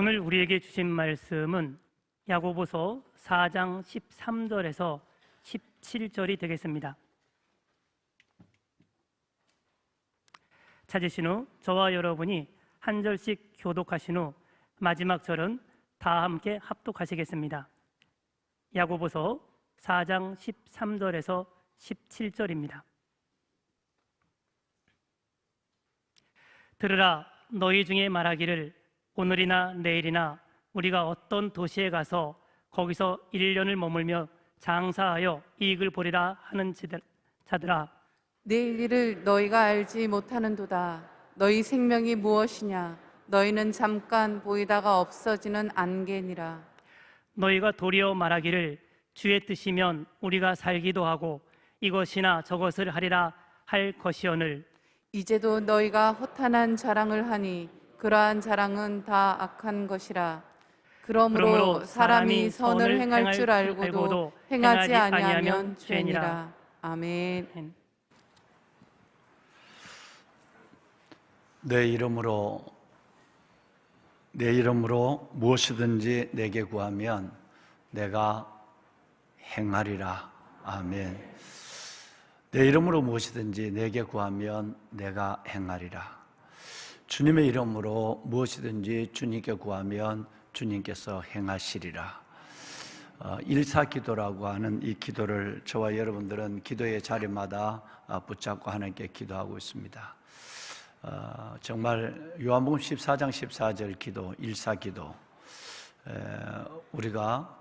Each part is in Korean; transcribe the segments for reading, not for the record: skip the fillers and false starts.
오늘 우리에게 주신 말씀은 야고보서 4장 13절에서 17절이 되겠습니다. 찾으신 후 저와 여러분이 한 절씩 교독하신 후 마지막 절은 다 함께 합독하시겠습니다. 야고보서 4장 13절에서 17절입니다. 들으라, 너희 중에 말하기를 오늘이나 내일이나 우리가 어떤 도시에 가서 거기서 1년을 머물며 장사하여 이익을 보리라 하는 자들아, 내일 일을 너희가 알지 못하는도다. 너희 생명이 무엇이냐? 너희는 잠깐 보이다가 없어지는 안개니라. 너희가 도리어 말하기를 주의 뜻이면 우리가 살기도 하고 이것이나 저것을 하리라 할 것이오늘, 이제도 너희가 허탄한 자랑을 하니 그러한 자랑은 다 악한 것이라. 그러므로 사람이 선을 행할 줄 알고도 행하지 아니하면 죄니라. 아멘. 내 이름으로 무엇이든지 내게 구하면 내가 행하리라. 아멘. 내 이름으로 무엇이든지 내게 구하면 내가 행하리라. 주님의 이름으로 무엇이든지 주님께 구하면 주님께서 행하시리라. 일사기도라고 하는 이 기도를 저와 여러분들은 기도의 자리마다 붙잡고 하나님께 기도하고 있습니다. 정말 요한복음 14장 14절 기도, 일사기도, 우리가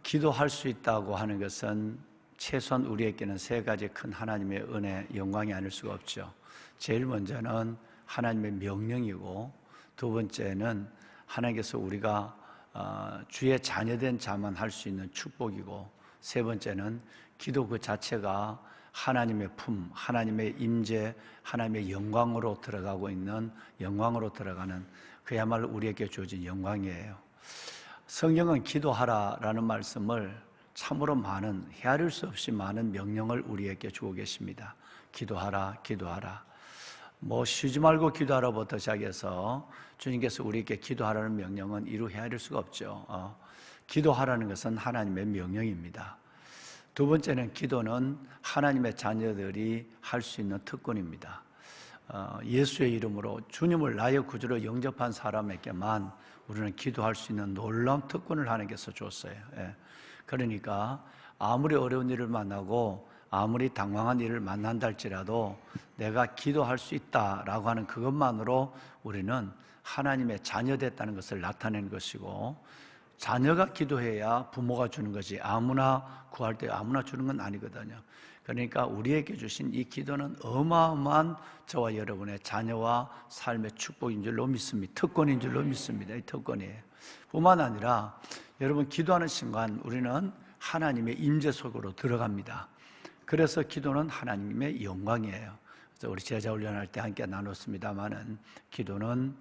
기도할 수 있다고 하는 것은 최소한 우리에게는 세 가지 큰 하나님의 은혜, 영광이 아닐 수가 없죠. 제일 먼저는 하나님의 명령이고, 두 번째는 하나님께서 우리가 주의 자녀된 자만 할 수 있는 축복이고, 세 번째는 기도 그 자체가 하나님의 품, 하나님의 임재, 하나님의 영광으로 들어가는 그야말로 우리에게 주어진 영광이에요. 성경은 기도하라라는 말씀을 참으로 많은, 헤아릴 수 없이 많은 명령을 우리에게 주고 계십니다. 기도하라, 기도하라. 쉬지 말고 기도하라부터 시작해서 주님께서 우리에게 기도하라는 명령은 이루 헤아릴 수가 없죠. 기도하라는 것은 하나님의 명령입니다. 두 번째는 기도는 하나님의 자녀들이 할 수 있는 특권입니다. 예수의 이름으로 주님을 나의 구주로 영접한 사람에게만 우리는 기도할 수 있는 놀라운 특권을 하나님께서 줬어요. 그러니까 아무리 어려운 일을 만나고 아무리 당황한 일을 만난다 할지라도 내가 기도할 수 있다라고 하는 그것만으로 우리는 하나님의 자녀됐다는 것을 나타내는 것이고, 자녀가 기도해야 부모가 주는 것이 아무나 구할 때 아무나 주는 건 아니거든요. 그러니까 우리에게 주신 이 기도는 어마어마한 저와 여러분의 자녀와 삶의 축복인 줄로 믿습니다. 특권인 줄로 믿습니다. 이 특권이에요. 뿐만 아니라 여러분, 기도하는 순간 우리는 하나님의 임재 속으로 들어갑니다. 그래서 기도는 하나님의 영광이에요. 그래서 우리 제자 훈련할 때 함께 나눴습니다마는 기도는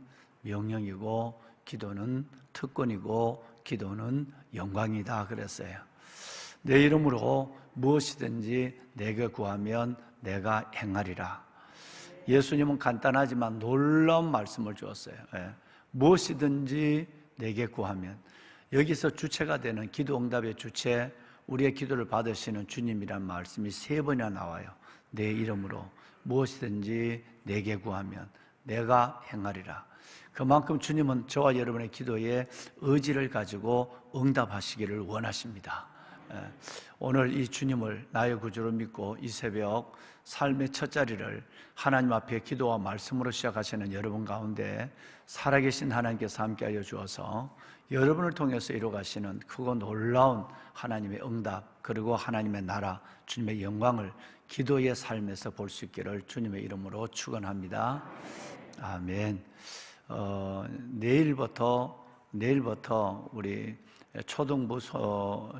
명령이고, 기도는 특권이고, 기도는 영광이다 그랬어요. 내 이름으로 무엇이든지 내게 구하면 내가 행하리라. 예수님은 간단하지만 놀라운 말씀을 주었어요. 무엇이든지 내게 구하면, 여기서 주체가 되는 기도 응답의 주체, 우리의 기도를 받으시는 주님이란 말씀이 세 번이나 나와요. 내 이름으로 무엇이든지 내게 구하면 내가 행하리라. 그만큼 주님은 저와 여러분의 기도에 의지를 가지고 응답하시기를 원하십니다. 오늘 이 주님을 나의 구주로 믿고 이 새벽 삶의 첫 자리를 하나님 앞에 기도와 말씀으로 시작하시는 여러분 가운데 살아계신 하나님께서 함께하여 주어서 여러분을 통해서 이루어가시는 크고 놀라운 하나님의 응답, 그리고 하나님의 나라, 주님의 영광을 기도의 삶에서 볼 수 있기를 주님의 이름으로 축원합니다. 아멘. 내일부터 우리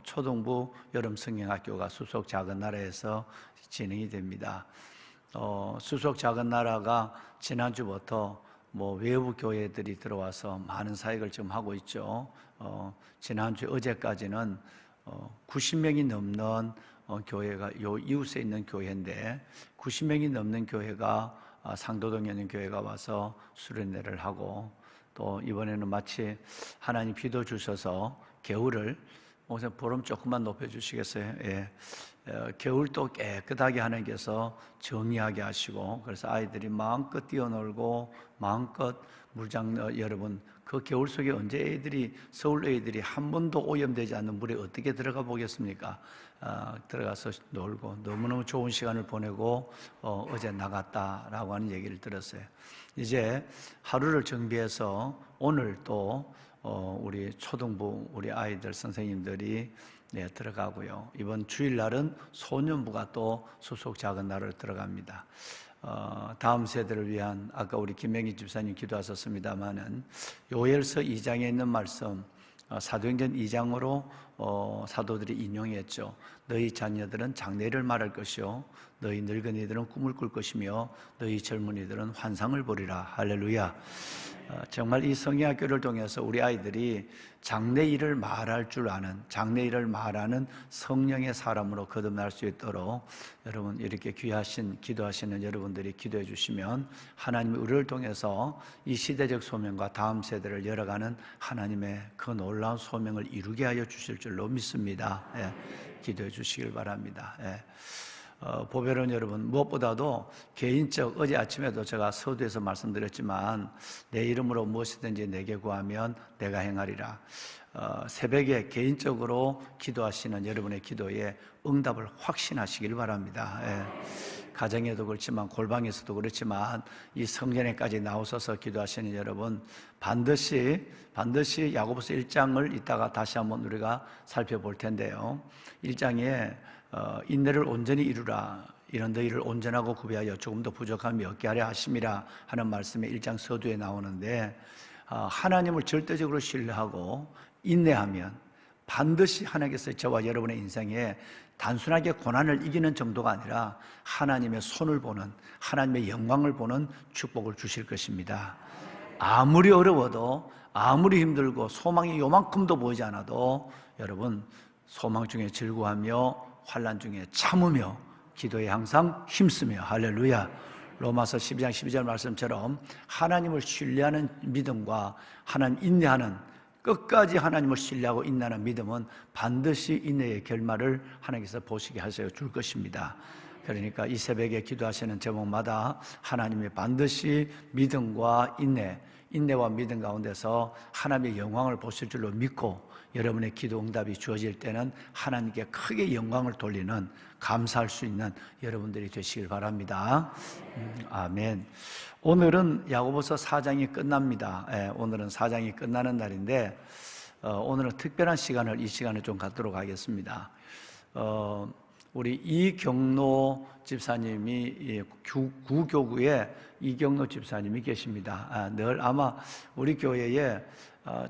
초등부 여름 성경학교가 수속 작은 나라에서 진행이 됩니다. 수속 작은 나라가 지난주부터 외부 교회들이 들어와서 많은 사역을 지금 하고 있죠. 지난주 어제까지는 90명이 넘는 교회가 요 이웃에 있는 교회인데 90명이 넘는 교회가 상도동에 있는 교회가 와서 수련회를 하고, 또 또 이번에는 마치 하나님 비도 주셔서 겨울을 우선 보름 조금만 높여주시겠어요? 예. 겨울도 깨끗하게 하나님께서 정리하게 하시고, 그래서 아이들이 마음껏 뛰어놀고 마음껏 물장, 여러분 그 겨울 속에 언제 서울 애들이 한 번도 오염되지 않는 물에 어떻게 들어가 보겠습니까? 들어가서 놀고 너무너무 좋은 시간을 보내고 어제 나갔다라고 하는 얘기를 들었어요. 이제 하루를 정비해서 오늘 또 우리 초등부 우리 아이들 선생님들이 들어가고요. 이번 주일날은 소년부가 또 수속 작은 날을 들어갑니다. 다음 세대를 위한 아까 우리 김명희 집사님 기도하셨습니다마는 요엘서 2장에 있는 말씀 사도행전 2장으로 사도들이 인용했죠. 너희 자녀들은 장래를 말할 것이요 너희 늙은이들은 꿈을 꿀 것이며 너희 젊은이들은 환상을 보리라. 할렐루야. 정말 이 성경학교를 통해서 우리 아이들이 장래 일을 말할 줄 아는, 장래 일을 말하는 성령의 사람으로 거듭날 수 있도록 여러분 이렇게 기도하시는 여러분들이 기도해 주시면 하나님이 우리를 통해서 이 시대적 소명과 다음 세대를 열어가는 하나님의 그 놀라운 소명을 이루게 하여 주실 줄로 믿습니다. 예, 기도해 주시길 바랍니다. 예. 보배로운 여러분, 무엇보다도 개인적, 어제 아침에도 제가 서두에서 말씀드렸지만 내 이름으로 무엇이든지 내게 구하면 내가 행하리라. 새벽에 개인적으로 기도하시는 여러분의 기도에 응답을 확신하시길 바랍니다. 예. 가정에도 그렇지만 골방에서도 그렇지만 이 성전에까지 나오셔서 기도하시는 여러분 반드시 야고보서 1장을 이따가 다시 한번 우리가 살펴볼 텐데요. 1장에 인내를 온전히 이루라. 이런 너희를 온전하고 구비하여 조금 더 부족함이 없게 하려 하심이라 하는 말씀이 1장 서두에 나오는데 하나님을 절대적으로 신뢰하고 인내하면 반드시 하나님께서 저와 여러분의 인생에 단순하게 고난을 이기는 정도가 아니라 하나님의 손을 보는, 하나님의 영광을 보는 축복을 주실 것입니다. 아무리 어려워도, 아무리 힘들고 소망이 요만큼도 보이지 않아도 여러분 소망 중에 즐거워하며 환난 중에 참으며 기도에 항상 힘쓰며 할렐루야. 로마서 12장 12절 말씀처럼 하나님을 신뢰하는 믿음과 하나님 인내하는 끝까지 하나님을 신뢰하고 인내하는 믿음은 반드시 인내의 결말을 하나님께서 보시게 하셔 줄 것입니다. 그러니까 이 새벽에 기도하시는 제목마다 하나님이 반드시 믿음과 인내와 믿음 가운데서 하나님의 영광을 보실 줄로 믿고 여러분의 기도 응답이 주어질 때는 하나님께 크게 영광을 돌리는 감사할 수 있는 여러분들이 되시길 바랍니다. 아멘. 오늘은 야고보서 4장이 끝납니다. 오늘은 4장이 끝나는 날인데 오늘은 특별한 이 시간을 좀 갖도록 하겠습니다. 우리 이경로 집사님이 구교구에 이경로 집사님이 계십니다. 늘 아마 우리 교회에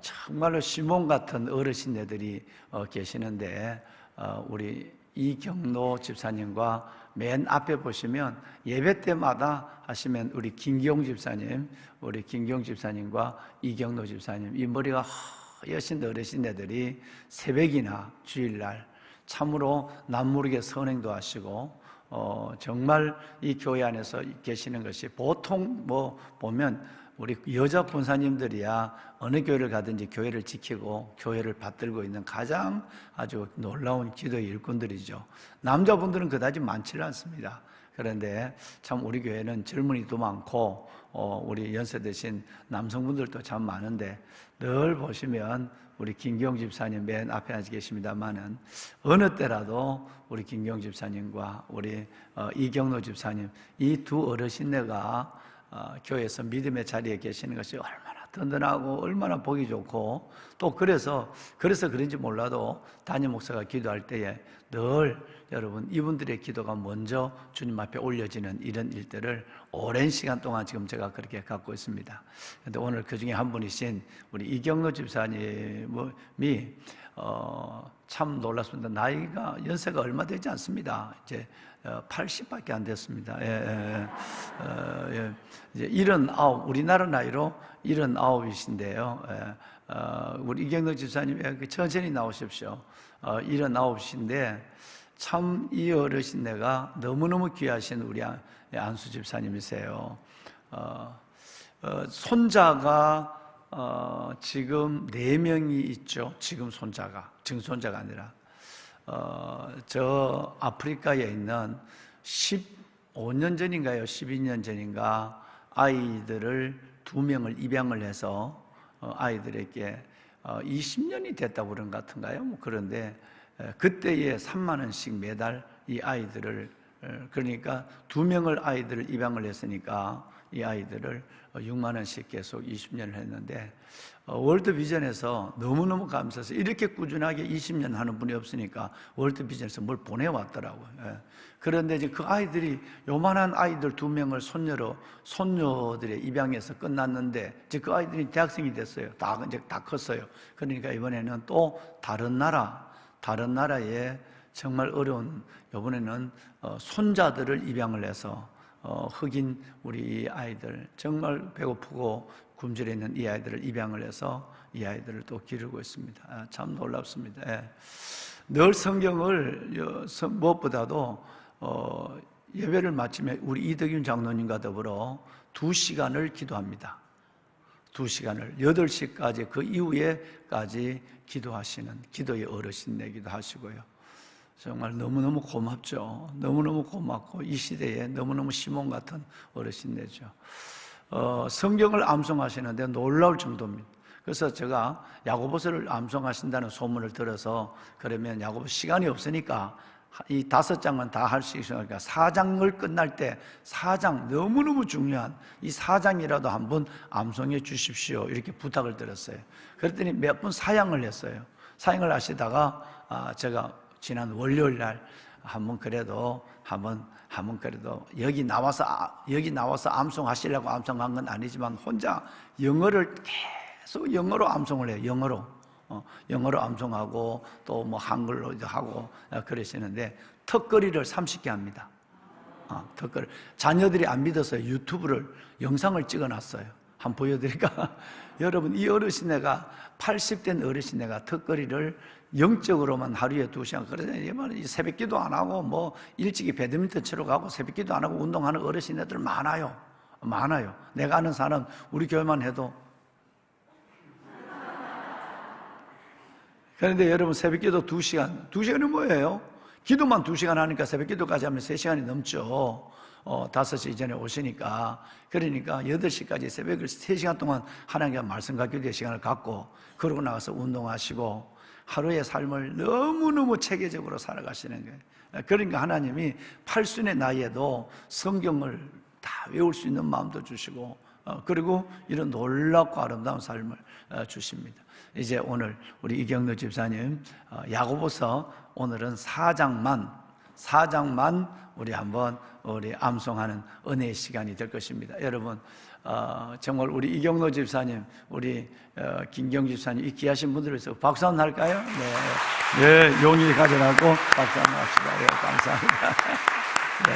정말로 시몬 같은 어르신네들이 계시는데 우리 이경로 집사님과 맨 앞에 보시면 예배 때마다 하시면 우리 김기용 집사님과 이경로 집사님, 이 머리가 하여신 어르신네들이 새벽이나 주일날 참으로 남모르게 선행도 하시고 정말 이 교회 안에서 계시는 것이 보통 보면 우리 여자 권사님들이야 어느 교회를 가든지 교회를 지키고 교회를 받들고 있는 가장 아주 놀라운 기도의 일꾼들이죠. 남자분들은 그다지 많지는 않습니다. 그런데 참 우리 교회는 젊은이도 많고 우리 연세 드신 남성분들도 참 많은데 늘 보시면 우리 김경 집사님 맨 앞에 앉아 계십니다만은 어느 때라도 우리 김경 집사님과 우리 이경로 집사님 이 두 어르신네가 교회에서 믿음의 자리에 계시는 것이 얼마나 든든하고 얼마나 보기 좋고 또 그래서 그런지 몰라도 담임 목사가 기도할 때에 늘 여러분 이분들의 기도가 먼저 주님 앞에 올려지는 이런 일들을 오랜 시간 동안 지금 제가 그렇게 갖고 있습니다. 그런데 오늘 그 중에 한 분이신 우리 이경로 집사님이 참 놀랐습니다. 연세가 얼마 되지 않습니다. 이제 80밖에 안 됐습니다. 이제 79, 우리나라 나이로 79이신데요. 우리 이경덕 집사님 천천히 나오십시오. 79이신데 참 이 어르신네가 너무너무 귀하신 우리 안수 집사님이세요. 손자가 지금 4명이 있죠. 지금 손자가, 증손자가 아니라. 저 아프리카에 있는 15년 전인가요? 12년 전인가 아이들을 2명을 입양을 해서 아이들에게 20년이 됐다고 그런 것 같은가요? 뭐 그런데 그때에 3만 원씩 매달 이 아이들을, 그러니까 2명을 아이들을 입양을 했으니까 이 아이들을 6만 원씩 계속 20년을 했는데, 월드비전에서 너무너무 감사해서 이렇게 꾸준하게 20년 하는 분이 없으니까 월드비전에서 뭘 보내왔더라고요. 그런데 이제 그 아이들이 요만한 아이들 2명을 손녀들의 입양해서 끝났는데, 이제 그 아이들이 대학생이 됐어요. 이제 다 컸어요. 그러니까 이번에는 또 다른 나라에 정말 어려운, 이번에는 손자들을 입양을 해서 흑인 우리 아이들, 정말 배고프고 굶주려 있는 이 아이들을 입양을 해서 이 아이들을 또 기르고 있습니다. 참 놀랍습니다. 늘 성경을 무엇보다도 예배를 마치면 우리 이덕윤 장로님과 더불어 2시간을 기도합니다. 2시간을 8시까지, 그 이후에까지 기도하시는 기도의 어르신 내기도 하시고요. 정말 너무너무 고맙죠. 너무너무 고맙고 이 시대에 너무너무 시몬 같은 어르신네죠. 성경을 암송하시는데 놀라울 정도입니다. 그래서 제가 야고보서를 암송하신다는 소문을 들어서, 그러면 야고보 시간이 없으니까 이 5장은 다 할 수 있으니까 4장을 끝날 때 4장, 너무너무 중요한 이 4장이라도 한번 암송해 주십시오, 이렇게 부탁을 드렸어요. 그랬더니 몇 분 사양을 했어요. 사양을 하시다가 제가 지난 월요일 날 한번 그래도 여기 나와서 암송하시려고 암송한 건 아니지만 혼자 영어를 계속 영어로 암송을 해요. 영어로 암송하고 또 뭐 한글로도 하고 그러시는데 턱걸이를 30개 합니다. 턱걸이. 자녀들이 안 믿어서 유튜브를 영상을 찍어놨어요. 한번 보여드릴까? 여러분, 이 어르신네가 80된 어르신네가 턱걸이를 영적으로만 하루에 2시간, 그래서 새벽기도 안 하고 뭐 일찍이 배드민턴 치러 가고 새벽기도 안 하고 운동하는 어르신네들 많아요. 내가 아는 사람 우리 교회만 해도. 그런데 여러분, 새벽기도 2시간이 뭐예요? 기도만 2시간 하니까 새벽기도까지 하면 3시간이 넘죠. 5시 이전에 오시니까. 그러니까 8시까지 새벽을 3시간 동안 하나님과 말씀과 기도의 시간을 갖고, 그러고 나가서 운동하시고 하루의 삶을 너무너무 체계적으로 살아가시는 거예요. 그러니까 하나님이 80의 나이에도 성경을 다 외울 수 있는 마음도 주시고, 그리고 이런 놀랍고 아름다운 삶을 주십니다. 이제 오늘 우리 이경로 집사님 야고보서 오늘은 4장만 우리 암송하는 은혜의 시간이 될 것입니다. 여러분, 정말 우리 이경로 집사님, 우리 김경 집사님, 이 귀하신 분들을 위해서 박수 한번 할까요? 네, 용기 가져가고 박수 한번 합시다. 네, 감사합니다. 네.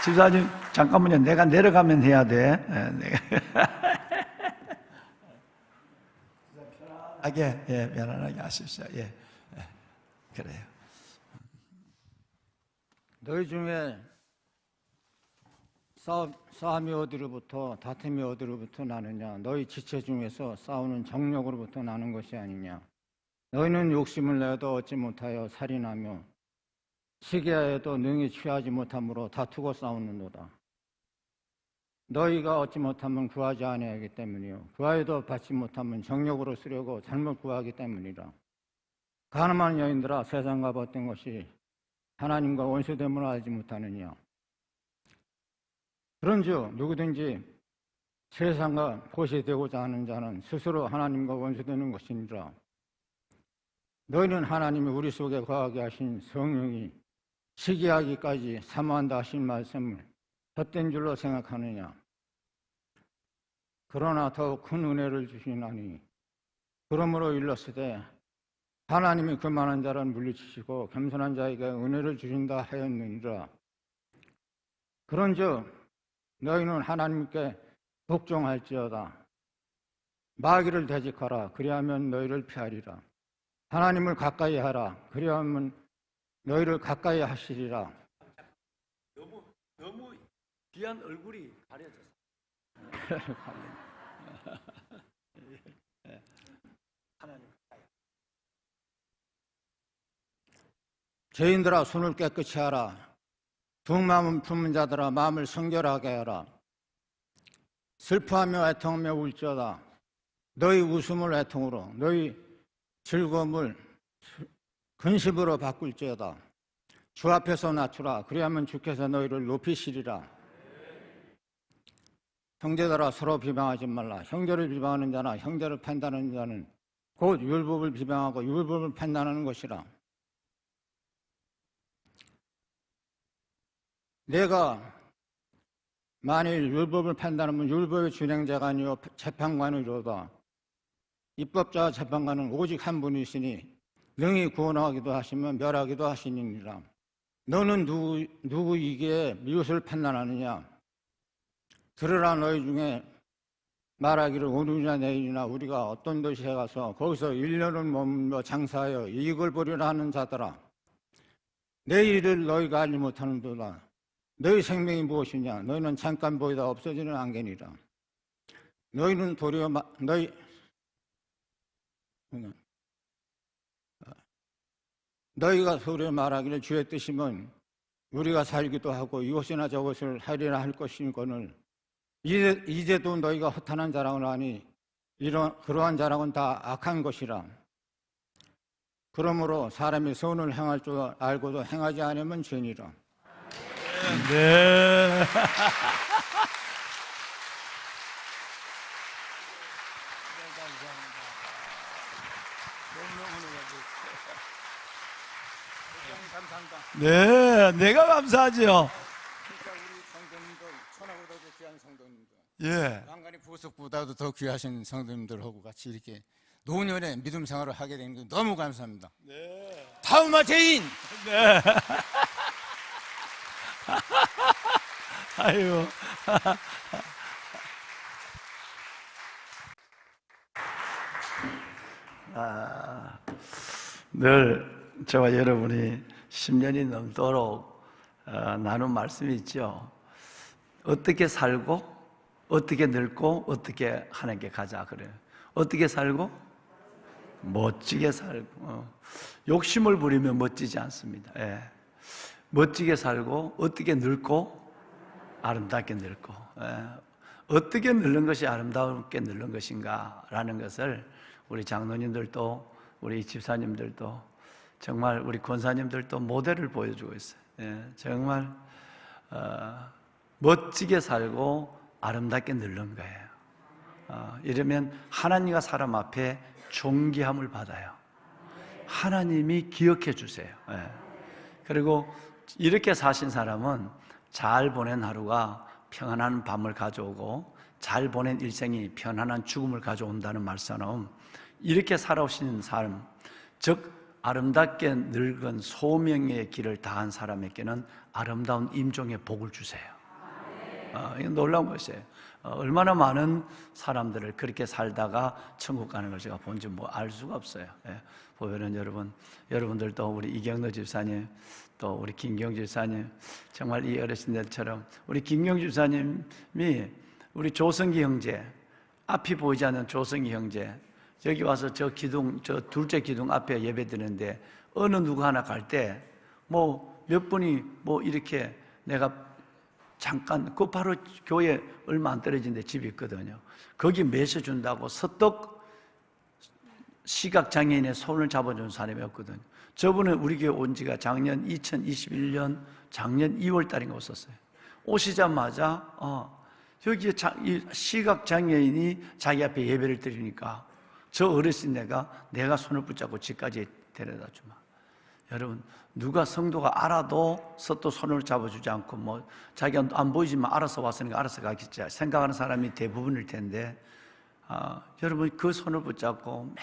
집사님, 잠깐만요. 내가 내려가면 해야 돼. 편안하게 하십시오. 그래요. 너희 중에 싸움이 어디로부터, 다툼이 어디로부터 나느냐? 너희 지체 중에서 싸우는 정욕으로부터 나는 것이 아니냐? 너희는 욕심을 내도 얻지 못하여 살인하며 시기하여도 능히 취하지 못함으로 다투고 싸우는도다. 너희가 얻지 못하면 구하지 아니하기 때문이요, 구하여도 받지 못하면 정욕으로 쓰려고 잘못 구하기 때문이라. 가늠한 여인들아, 세상과 벗된 것이 하나님과 원수됨을 알지 못하느냐? 그런즉 누구든지 세상과 벗이 되고자 하는 자는 스스로 하나님과 원수되는 것이니라. 너희는 하나님이 우리 속에 거하게 하신 성령이 시기하기까지 사모한다 하신 말씀을 헛된 줄로 생각하느냐? 그러나 더욱 큰 은혜를 주시나니, 그러므로 일렀으되 하나님이 교만한 자를 물리치시고 겸손한 자에게 은혜를 주신다 하였느니라. 그런즉 너희는 하나님께 복종할지어다. 마귀를 대적하라. 그리하면 너희를 피하리라. 하나님을 가까이 하라. 그리하면 너희를 가까이 하시리라. 너무 귀한 얼굴이 가려졌어. 죄인들아 손을 깨끗이 하라. 두 마음을 품은 자들아 마음을 성결하게 하라. 슬퍼하며 애통하며 울지어다. 너희 웃음을 애통으로 너희 즐거움을 근심으로 바꿀지어다. 주 앞에서 낮추라. 그리하면 주께서 너희를 높이시리라. 형제들아 서로 비방하지 말라. 형제를 비방하는 자나 형제를 판단하는 자는 곧 율법을 비방하고 율법을 판단하는 것이라. 내가 만일 율법을 판단하면 율법의 준행자가 아니요 재판관이로다. 입법자와 재판관은 오직 한 분이시니 능히 구원하기도 하시며 멸하기도 하시니라. 너는 누구이기에 이웃을 판단하느냐? 들으라. 너희 중에 말하기를 오늘이나 내일이나 우리가 어떤 도시에 가서 거기서 1년을 머물며 장사하여 이익을 보리라 하는 자들아, 내일을 너희가 알지 못하는도다. 너희 생명이 무엇이냐? 너희는 잠깐 보이다 없어지는 안개니라. 너희는 도리어 너희가 도리어 말하기를 주의 뜻이면 우리가 살기도 하고 이것이나 저것을 하리라 할 것이거늘 이제도 너희가 허탄한 자랑을 하니 그러한 자랑은 다 악한 것이라. 그러므로 사람이 선을 행할 줄 알고도 행하지 않으면 죄니라. 네. 네, 내가 감사하죠. 진짜 우리 성도님들, 천하보다도 귀한 성도님들, 예. 왕관이 보석보다도 더 귀하신 성도님들하고 같이 이렇게 노년의 믿음 생활을 하게 된 게 너무 감사합니다. 네. 타우마 제인. 네. 아유. 늘 저와 여러분이 10년이 넘도록 나눈 말씀이 있죠. 어떻게 살고, 어떻게 늙고, 어떻게 하나님께 가자 그래요. 어떻게 살고? 멋지게 살고. 욕심을 부리면 멋지지 않습니다. 예. 멋지게 살고, 어떻게 늙고, 아름답게 늙고. 예. 어떻게 늙는 것이 아름답게 늙는 것인가 라는 것을 우리 장로님들도 우리 집사님들도 정말 우리 권사님들도 모델을 보여주고 있어요. 예. 정말 멋지게 살고 아름답게 늙는 거예요. 이러면 하나님과 사람 앞에 존귀함을 받아요. 하나님이 기억해 주세요. 예. 그리고 이렇게 사신 사람은 잘 보낸 하루가 평안한 밤을 가져오고 잘 보낸 일생이 편안한 죽음을 가져온다는 말씀은 이렇게 살아오신 삶, 즉 아름답게 늙은 소명의 길을 다한 사람에게는 아름다운 임종의 복을 주세요. 이건 놀라운 것이에요. 얼마나 많은 사람들을 그렇게 살다가 천국 가는 걸 제가 본지 뭐 알 수가 없어요. 예. 보면은 여러분들도 우리 이경노 집사님, 또 우리 김경 집사님, 정말 이 어르신들처럼 우리 김경 집사님이 우리 조성기 형제, 앞이 보이지 않는 조성기 형제, 여기 와서 저 둘째 기둥 앞에 예배 드리는데 어느 누구 하나 갈 때 뭐 몇 분이 뭐 이렇게 내가 잠깐 그 바로 교회 얼마 안 떨어진 데 집이 있거든요. 거기 매서 준다고 서떡 시각장애인의 손을 잡아준 사람이었거든요. 저분은 우리 교회 온 지가 작년 2021년 작년 2월 달인가 왔었어요. 오시자마자 여기 시각장애인이 자기 앞에 예배를 드리니까 저 어르신네가 내가 손을 붙잡고 집까지 데려다 주마. 여러분, 누가 성도가 알아도 또 손을 잡아주지 않고 뭐 자기가 안 보이지만 알아서 왔으니까 알아서 가겠지 생각하는 사람이 대부분일 텐데 여러분 그 손을 붙잡고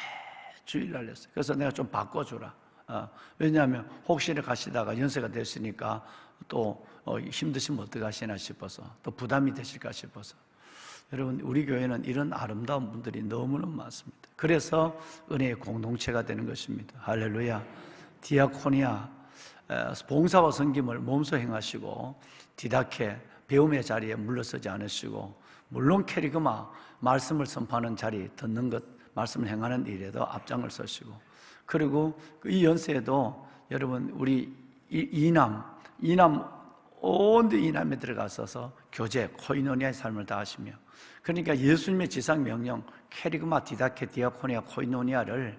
매주일 날렸어요. 그래서 내가 좀 바꿔주라. 왜냐하면 혹시나 가시다가 연세가 됐으니까 또 힘드시면 어떡하시나 싶어서 또 부담이 되실까 싶어서. 여러분 우리 교회는 이런 아름다운 분들이 너무너무 많습니다. 그래서 은혜의 공동체가 되는 것입니다. 할렐루야. 디아코니아 봉사와 섬김을 몸소 행하시고 디다케 배움의 자리에 물러서지 않으시고 물론 캐리그마 말씀을 선포하는 자리, 듣는 것, 말씀을 행하는 일에도 앞장을 서시고, 그리고 이 연세에도 여러분 우리 이남 온데 이남에 들어가서서 교제, 코이노니아의 삶을 다하시며, 그러니까 예수님의 지상 명령 캐리그마, 디다케, 디아코니아, 코이노니아를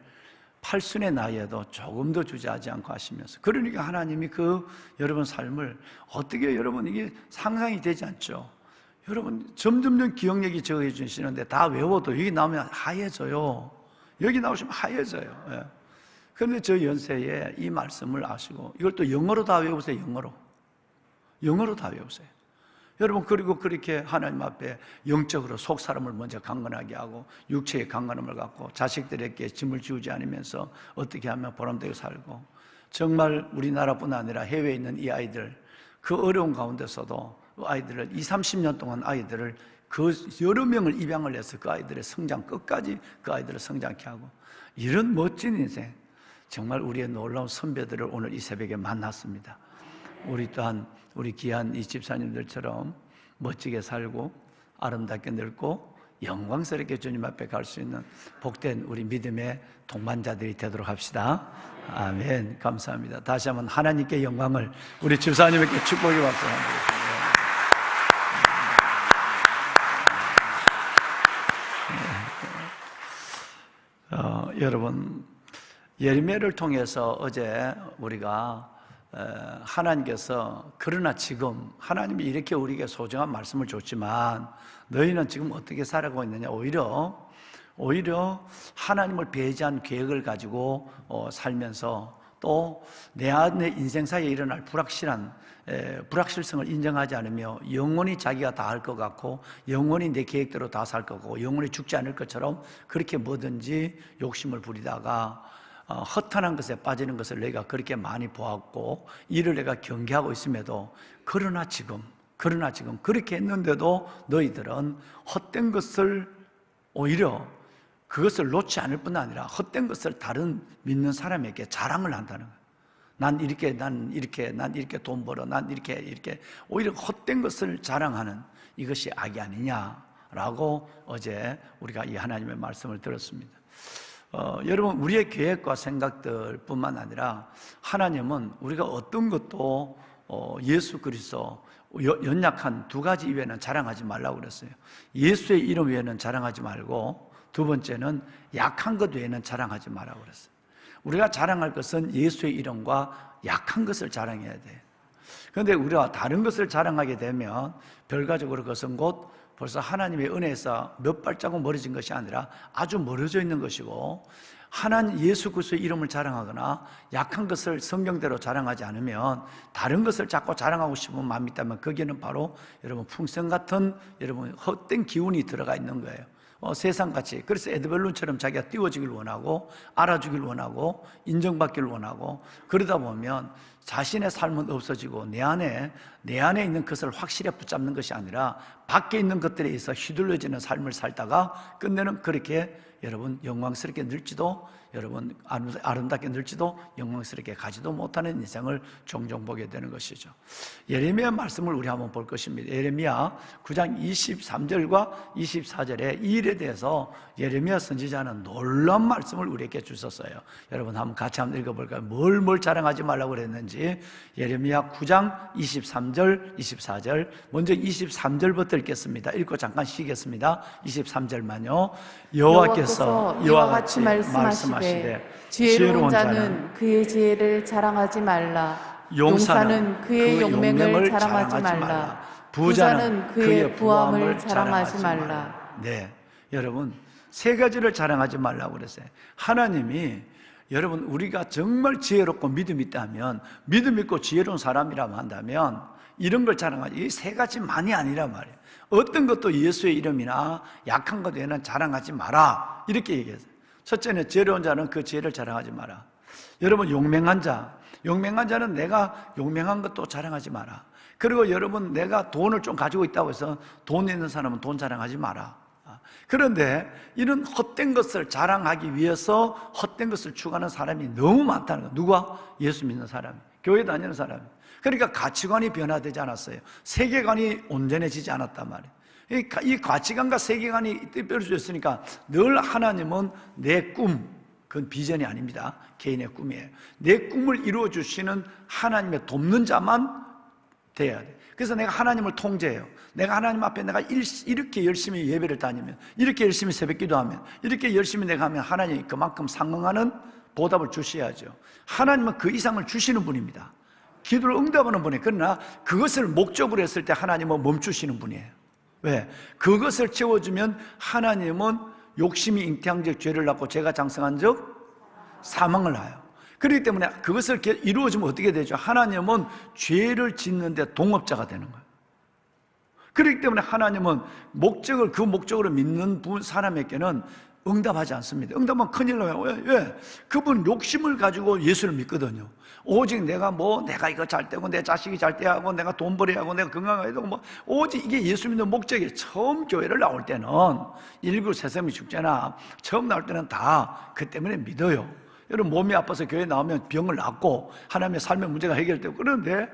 8순의 나이에도 조금 더 주저하지 않고 하시면서, 그러니까 하나님이 그 여러분 삶을 어떻게 여러분 이게 상상이 되지 않죠. 여러분 점점 기억력이 적어해 주시는데 다 외워도 여기 나오면 하얘져요. 여기 나오시면 하얘져요. 예. 그런데 저 연세에 이 말씀을 아시고 이걸 또 영어로 다 외우세요. 영어로 다 외우세요. 여러분, 그리고 그렇게 하나님 앞에 영적으로 속 사람을 먼저 강건하게 하고 육체의 강건함을 갖고 자식들에게 짐을 지우지 않으면서 어떻게 하면 보람되게 살고, 정말 우리나라뿐 아니라 해외에 있는 이 아이들, 그 어려운 가운데서도 아이들을 20-30년 동안 아이들을 그 여러 명을 입양을 해서 그 아이들의 성장 끝까지 그 아이들을 성장케 하고, 이런 멋진 인생, 정말 우리의 놀라운 선배들을 오늘 이 새벽에 만났습니다. 우리 또한 우리 귀한 이 집사님들처럼 멋지게 살고 아름답게 늙고 영광스럽게 주님 앞에 갈 수 있는 복된 우리 믿음의 동반자들이 되도록 합시다. 아멘. 감사합니다. 다시 한번 하나님께 영광을, 우리 집사님에게 축복의 박수 드리겠습니다. 여러분, 예레미야를 통해서 어제 우리가 하나님께서 그러나 지금 하나님이 이렇게 우리에게 소중한 말씀을 줬지만 너희는 지금 어떻게 살아가고 있느냐, 오히려 하나님을 배제한 계획을 가지고 살면서 또 내 안의 인생사에 일어날 불확실성을 인정하지 않으며 영원히 자기가 다 할 것 같고 영원히 내 계획대로 다 살 거고 영원히 죽지 않을 것처럼 그렇게 뭐든지 욕심을 부리다가 허탄한 것에 빠지는 것을 내가 그렇게 많이 보았고 이를 내가 경계하고 있음에도 그러나 지금 그렇게 했는데도 너희들은 헛된 것을, 오히려 그것을 놓지 않을 뿐 아니라 헛된 것을 다른 믿는 사람에게 자랑을 한다는 거예요. 난 이렇게 돈 벌어, 난 이렇게 오히려 헛된 것을 자랑하는 이것이 악이 아니냐라고 어제 우리가 이 하나님의 말씀을 들었습니다. 여러분, 우리의 계획과 생각들 뿐만 아니라 하나님은 우리가 어떤 것도 예수 그리스도 연약한 두 가지 이외에는 자랑하지 말라고 그랬어요. 예수의 이름 외에는 자랑하지 말고, 두 번째는 약한 것 외에는 자랑하지 말라고 그랬어요. 우리가 자랑할 것은 예수의 이름과 약한 것을 자랑해야 돼요. 그런데 우리가 다른 것을 자랑하게 되면 결과적으로 그것은 곧 벌써 하나님의 은혜에서 몇 발자국 멀어진 것이 아니라 아주 멀어져 있는 것이고, 하나님 예수 그리스도의 이름을 자랑하거나 약한 것을 성경대로 자랑하지 않으면 다른 것을 자꾸 자랑하고 싶은 마음이 있다면 거기에는 바로 여러분 풍선 같은 여러분 헛된 기운이 들어가 있는 거예요. 세상같이. 그래서 에드벨룬처럼 자기가 띄워지길 원하고 알아주길 원하고 인정받기를 원하고, 그러다 보면 자신의 삶은 없어지고 내 안에 있는 것을 확실히 붙잡는 것이 아니라 밖에 있는 것들에 의해서 휘둘려지는 삶을 살다가 끝내는 그렇게 여러분 영광스럽게 늙지도, 여러분 아름답게 늙지도 영광스럽게 가지도 못하는 인생을 종종 보게 되는 것이죠. 예레미야 말씀을 우리 한번 볼 것입니다. 예레미야 9장 23절과 24절에 이 일에 대해서 예레미야 선지자는 놀라운 말씀을 우리에게 주셨어요. 여러분 한번 같이 한번 읽어볼까요? 뭘 자랑하지 말라고 그랬는지. 예레미야 9장 23절 24절, 먼저 23절부터 읽겠습니다. 읽고 잠깐 쉬겠습니다. 23절만요. 여호와께서 이와 같이 말씀하시되 지혜로운 자는 그의 지혜를 자랑하지 말라. 용사는 그의 용맹을 자랑하지 말라. 부자는 그의 부함을 자랑하지 말라. 네, 여러분 세 가지를 자랑하지 말라고 그랬어요. 하나님이 여러분 우리가 정말 지혜롭고 믿음 있다면, 믿음 있고 지혜로운 사람이라고 한다면 이런 걸 자랑하지, 이 세 가지만이 아니란 말이에요. 어떤 것도 예수의 이름이나 약한 것 외에는 자랑하지 마라, 이렇게 얘기했어요. 첫째는 지혜로운 자는 그 지혜를 자랑하지 마라. 여러분 용맹한 자는 내가 용맹한 것도 자랑하지 마라. 그리고 여러분 내가 돈을 좀 가지고 있다고 해서 돈 있는 사람은 돈 자랑하지 마라. 그런데 이런 헛된 것을 자랑하기 위해서 헛된 것을 추구하는 사람이 너무 많다는 거예요. 누가? 예수 믿는 사람이, 교회 다니는 사람이. 그러니까 가치관이 변화되지 않았어요. 세계관이 온전해지지 않았단 말이에요. 이 가치관과 세계관이 떼어졌으니까 늘 하나님은 내 꿈, 그건 비전이 아닙니다. 개인의 꿈이에요. 내 꿈을 이루어 주시는 하나님의 돕는 자만 돼야 돼. 그래서 내가 하나님을 통제해요. 내가 하나님 앞에 내가 이렇게 열심히 예배를 다니면, 이렇게 열심히 새벽 기도하면, 이렇게 열심히 내가 하면 하나님이 그만큼 상응하는 보답을 주셔야죠. 하나님은 그 이상을 주시는 분입니다. 기도를 응답하는 분이에요. 그러나 그것을 목적으로 했을 때 하나님은 멈추시는 분이에요. 왜? 그것을 채워주면 하나님은 욕심이 잉태한 적 죄를 낳고 죄가 장성한 적 사망을 낳아요. 그렇기 때문에 그것을 이루어지면 어떻게 되죠? 하나님은 죄를 짓는데 동업자가 되는 거예요. 그렇기 때문에 하나님은 그 목적으로 믿는 사람에게는 응답하지 않습니다. 응답하면 큰일 나요. 왜? 그분 욕심을 가지고 예수를 믿거든요. 오직 내가 이거 잘 되고, 내 자식이 잘 돼야 하고, 내가 돈 벌어야 하고, 내가 건강해야 되고, 오직 이게 예수 믿는 목적이에요. 처음 교회를 나올 때는, 일구 세상이 축제나, 처음 나올 때는 다 그 때문에 믿어요. 여러분, 몸이 아파서 교회 나오면 병을 낫고, 하나님의 삶의 문제가 해결되고, 그런데,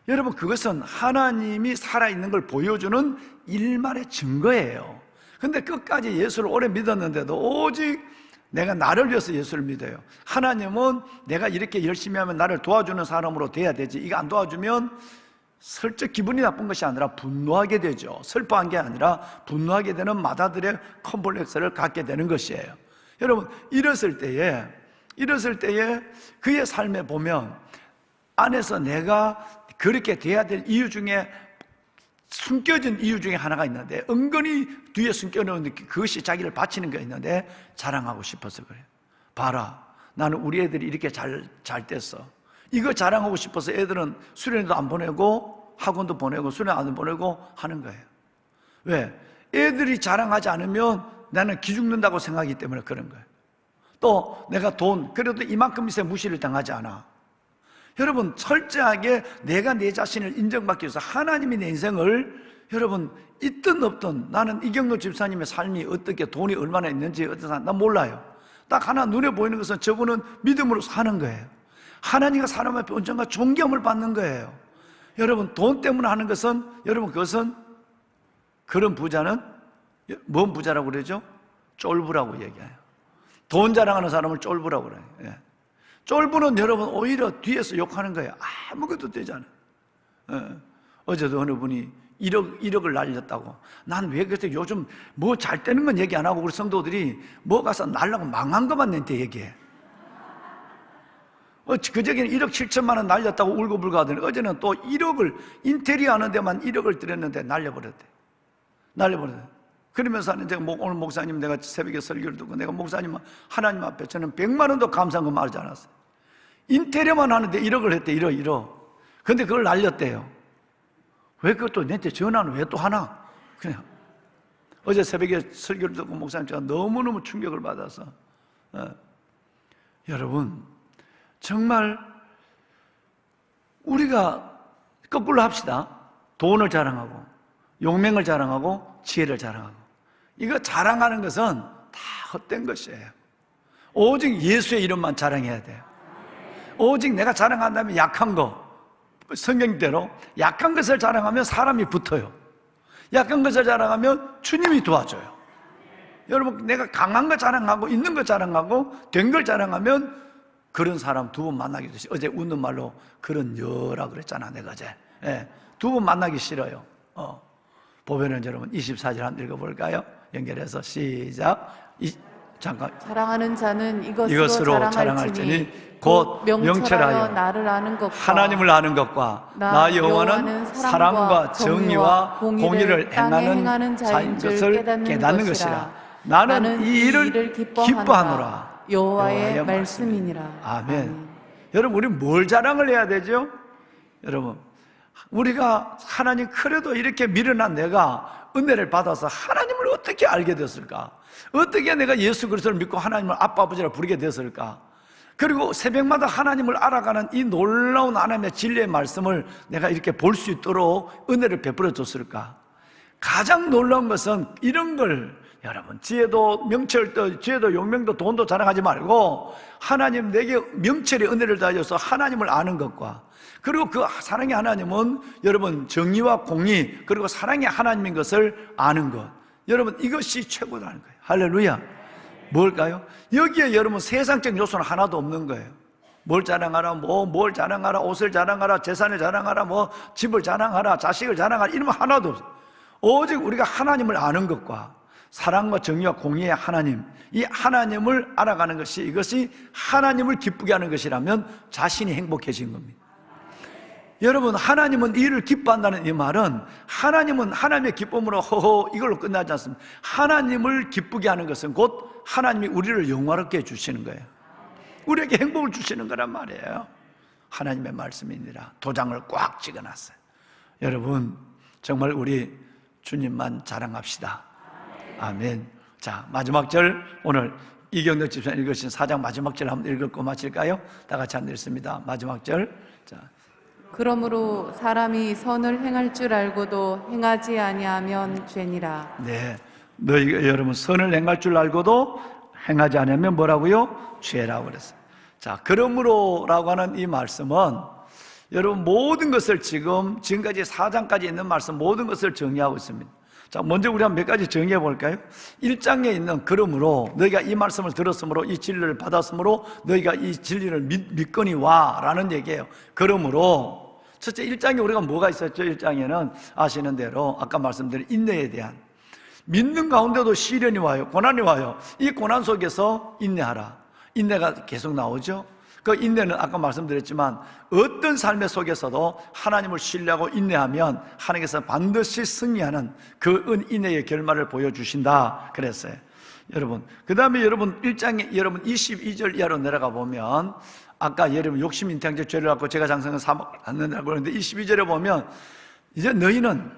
여러분, 그것은 하나님이 살아있는 걸 보여주는 일말의 증거예요. 근데 끝까지 예수를 오래 믿었는데도 오직 내가 나를 위해서 예수를 믿어요. 하나님은 내가 이렇게 열심히 하면 나를 도와주는 사람으로 돼야 되지, 이거 안 도와주면 슬쩍 기분이 나쁜 것이 아니라 분노하게 되죠. 슬퍼한 게 아니라 분노하게 되는 마다들의 컴플렉스를 갖게 되는 것이에요. 여러분, 이랬을 때에 그의 삶에 보면 안에서 내가 그렇게 돼야 될 이유 중에 숨겨진 이유 중에 하나가 있는데, 은근히 뒤에 숨겨놓은 그것이 자기를 바치는 게 있는데 자랑하고 싶어서 그래요. 봐라, 나는 우리 애들이 이렇게 잘 됐어. 이거 자랑하고 싶어서 애들은 수련회도 안 보내고 학원도 보내고 수련회 안 보내고 하는 거예요. 왜? 애들이 자랑하지 않으면 나는 기죽는다고 생각하기 때문에 그런 거예요. 또 내가 그래도 이만큼 있어야 무시를 당하지 않아. 여러분, 철저하게 내가 내 자신을 인정받기 위해서 하나님이 내 인생을, 여러분, 있든 없든, 나는 이경로 집사님의 삶이 어떻게, 돈이 얼마나 있는지 어떤 사람 난 몰라요. 딱 하나 눈에 보이는 것은 저분은 믿음으로 사는 거예요. 하나님과 사람 앞에 온전과 존경을 받는 거예요. 여러분, 돈 때문에 하는 것은, 여러분, 그것은, 그런 부자는 뭔 부자라고 그러죠? 쫄부라고 얘기해요. 돈 자랑하는 사람을 쫄부라고 그래요. 예. 쫄부는 여러분 오히려 뒤에서 욕하는 거예요. 아무것도 되지 않아요. 어제도 어느 분이 1억을 날렸다고. 난 왜 그래서 요즘 뭐 잘 되는 건 얘기 안 하고 우리 성도들이 뭐 가서 날라고 망한 것만 내한테 얘기해. 그저께는 1억 7천만 원 날렸다고 울고불고 하더니 어제는 또 1억을 인테리어 하는 데만 1억을 들였는데 날려버렸대. 그러면서 이제 오늘 목사님 내가 새벽에 설교를 듣고 내가 목사님 하나님 앞에 저는 100만 원도 감사한 거 말하지 않았어요. 인테리어만 하는데 1억을 했대. 1억. 근데 그걸 날렸대요. 왜 그것도 내한테 전화는 왜 또 하나? 그냥 어제 새벽에 설교를 듣고 목사님 제가 너무너무 충격을 받아서 여러분, 정말 우리가 거꾸로 합시다. 돈을 자랑하고 용맹을 자랑하고 지혜를 자랑하고, 이거 자랑하는 것은 다 헛된 것이에요. 오직 예수의 이름만 자랑해야 돼요. 오직 내가 자랑한다면 약한 거, 성경대로 약한 것을 자랑하면 사람이 붙어요. 약한 것을 자랑하면 주님이 도와줘요. 여러분, 내가 강한 거 자랑하고 있는 거 자랑하고 된 걸 자랑하면 그런 사람 두 번 만나기 싫어요. 어제 웃는 말로 그런 여라 그랬잖아 내가 어제. 두 번 만나기 싫어요. 보면은 여러분 24절 한번 읽어볼까요? 연결해서 시작. 잠깐. 자랑하는 자는 이것으로 자랑할지니 곧 명철하여 나를 아는 것과 하나님을 아는 것과 나 여호와는 사랑과 정의와 공의를 행하는 자인 것을 깨닫는 것이라. 나는 이 일을 기뻐하노라. 여호와의 말씀이니라. 아멘. 여러분, 우리 뭘 자랑을 해야 되죠? 여러분, 우리가 하나님 그래도 이렇게 미련한 내가 은혜를 받아서 하나님을 어떻게 알게 됐을까? 어떻게 내가 예수 그리스도를 믿고 하나님을 아빠 아버지라 부르게 됐을까? 그리고 새벽마다 하나님을 알아가는 이 놀라운 하나님의 진리의 말씀을 내가 이렇게 볼 수 있도록 은혜를 베풀어 줬을까? 가장 놀라운 것은 이런 걸, 여러분, 지혜도 명철도 지혜도 용명도 돈도 자랑하지 말고 하나님 내게 명철의 은혜를 다해줘서 하나님을 아는 것과 그리고 그 사랑의 하나님은 여러분 정의와 공의 그리고 사랑의 하나님인 것을 아는 것, 여러분 이것이 최고라는 거예요. 할렐루야. 뭘까요? 여기에 여러분 세상적 요소는 하나도 없는 거예요. 뭘 자랑하라, 뭘 자랑하라, 옷을 자랑하라, 재산을 자랑하라, 집을 자랑하라, 자식을 자랑하라, 이런 거 하나도 없어요. 오직 우리가 하나님을 아는 것과 사랑과 정의와 공의의 하나님, 이 하나님을 알아가는 것이, 이것이 하나님을 기쁘게 하는 것이라면 자신이 행복해진 겁니다. 여러분, 하나님은 이를 기뻐한다는 이 말은, 하나님은 하나님의 기쁨으로 허허 이걸로 끝나지 않습니다. 하나님을 기쁘게 하는 것은 곧 하나님이 우리를 영화롭게 해주시는 거예요. 우리에게 행복을 주시는 거란 말이에요. 하나님의 말씀이니라. 도장을 꽉 찍어놨어요. 여러분, 정말 우리 주님만 자랑합시다. 아멘. 자, 마지막 절, 오늘 이경덕 집사님 읽으신 4장 마지막 절 한번 읽고 마칠까요? 다 같이 한번 읽습니다. 마지막 절. 자, 그러므로 사람이 선을 행할 줄 알고도 행하지 아니하면 죄니라. 네, 너희가 여러분 선을 행할 줄 알고도 행하지 않으면 뭐라고요? 죄라고 그랬어요. 자, 그러므로라고 하는 이 말씀은 여러분 모든 것을 지금까지 4장까지 있는 말씀 모든 것을 정의하고 있습니다. 자, 먼저 우리 한 몇 가지 정의해 볼까요? 1장에 있는 그러므로 너희가 이 말씀을 들었으므로 이 진리를 받았으므로 너희가 이 진리를 믿거니와 라는 얘기예요. 그러므로 첫째 1장에 우리가 뭐가 있었죠? 1장에는 아시는 대로 아까 말씀드린 인내에 대한, 믿는 가운데도 시련이 와요, 고난이 와요. 이 고난 속에서 인내하라. 인내가 계속 나오죠. 그 인내는 아까 말씀드렸지만 어떤 삶의 속에서도 하나님을 신뢰하고 인내하면 하나님께서 반드시 승리하는 그 인내의 결말을 보여주신다 그랬어요. 여러분, 그 다음에 여러분 1장에 여러분 22절 이하로 내려가 보면 아까 여러분 욕심 인탕제 죄를 갖고 제가 장성을 삼았는다고 그러는데 22절에 보면 이제 너희는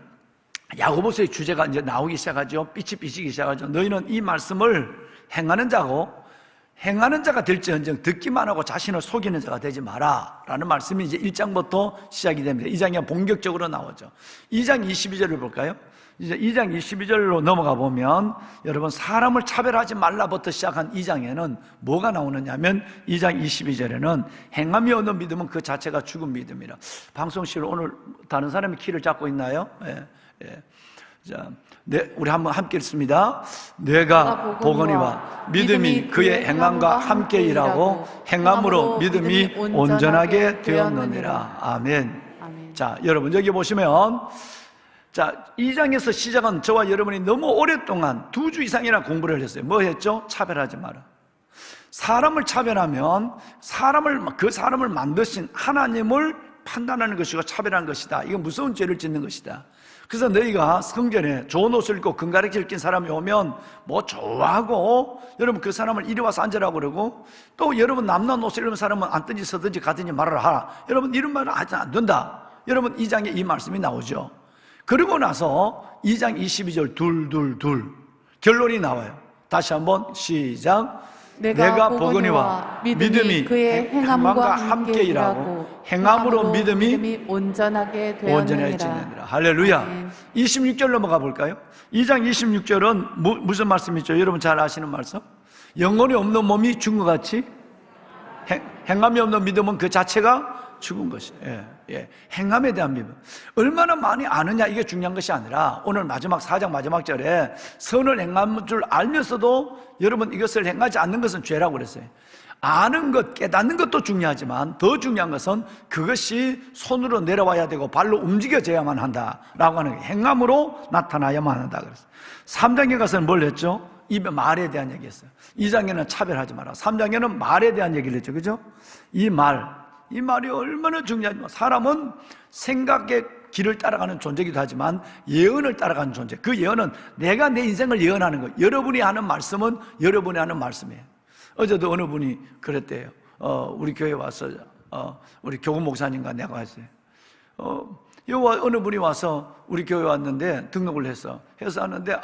야고보서의 주제가 이제 나오기 시작하죠. 빛이 비치기 시작하죠. 너희는 이 말씀을 행하는 자고 행하는 자가 될지언정 듣기만 하고 자신을 속이는 자가 되지 마라 라는 말씀이 이제 1장부터 시작이 됩니다. 2장이 본격적으로 나오죠. 2장 22절을 볼까요? 이제 2장 22절로 넘어가 보면 여러분 사람을 차별하지 말라부터 시작한 2장에는 뭐가 나오느냐 하면 2장 22절에는 행함이 없는 믿음은 그 자체가 죽은 믿음이라. 방송실 오늘 다른 사람이 키를 잡고 있나요? 예, 예. 자, 네, 우리 한번 함께 읽습니다. 내가 보거니와 믿음이 그의 행함과 함께 일하고 행함으로 믿음이 온전하게 되었느니라. 아멘. 아멘. 자, 여러분 여기 보시면 자, 2장에서 시작한 저와 여러분이 너무 오랫동안 2주 이상이나 공부를 했어요. 뭐 했죠? 차별하지 마라. 사람을 차별하면 그 사람을 만드신 하나님을 판단하는 것이고 차별하는 것이다. 이건 무서운 죄를 짓는 것이다. 그래서 너희가 성전에 좋은 옷을 입고 금가래를 낀 사람이 오면 뭐 좋아하고 여러분 그 사람을 이리 와서 앉으라고 그러고 또 여러분 남는 옷을 입은 사람은 앉든지 서든지 가든지 말하라 하라. 여러분 이런 말은 하지 안 된다. 여러분 2장에 이 말씀이 나오죠. 그러고 나서 2장 22절 둘 결론이 나와요. 다시 한번 시작. 내가 보거니와 믿음이 그의 행함과 함께 일하고 행함으로 믿음이 온전하게 되었느니라. 할렐루야. 아멘. 26절 넘어가 볼까요? 2장 26절은 무슨 말씀이죠? 여러분 잘 아시는 말씀? 영혼이 없는 몸이 죽은 것 같이 행함이 없는 믿음은 그 자체가 죽은 것이. 행함에 대한 믿음. 얼마나 많이 아느냐 이게 중요한 것이 아니라 오늘 마지막 4장 마지막 절에 선을 행하는 줄 알면서도 여러분 이것을 행하지 않는 것은 죄라고 그랬어요. 아는 것, 깨닫는 것도 중요하지만 더 중요한 것은 그것이 손으로 내려와야 되고 발로 움직여져야만 한다라고 하는 게 행함으로 나타나야만 한다 그랬어요. 3장에 가서는 뭘 했죠? 입의 말에 대한 얘기했어요. 2장에는 차별하지 마라. 3장에는 말에 대한 얘기를 했죠. 그죠? 이 말이 얼마나 중요하지만 사람은 생각의 길을 따라가는 존재이기도 하지만 예언을 따라가는 존재. 그 예언은 내가 내 인생을 예언하는 거예요. 여러분이 하는 말씀은 여러분이 하는 말씀이에요. 어제도 어느 분이 그랬대요. 우리 교회 와서 우리 교구 목사님과 내가 왔어요. 어느 분이 와서 우리 교회 왔는데 등록을 해서 왔는데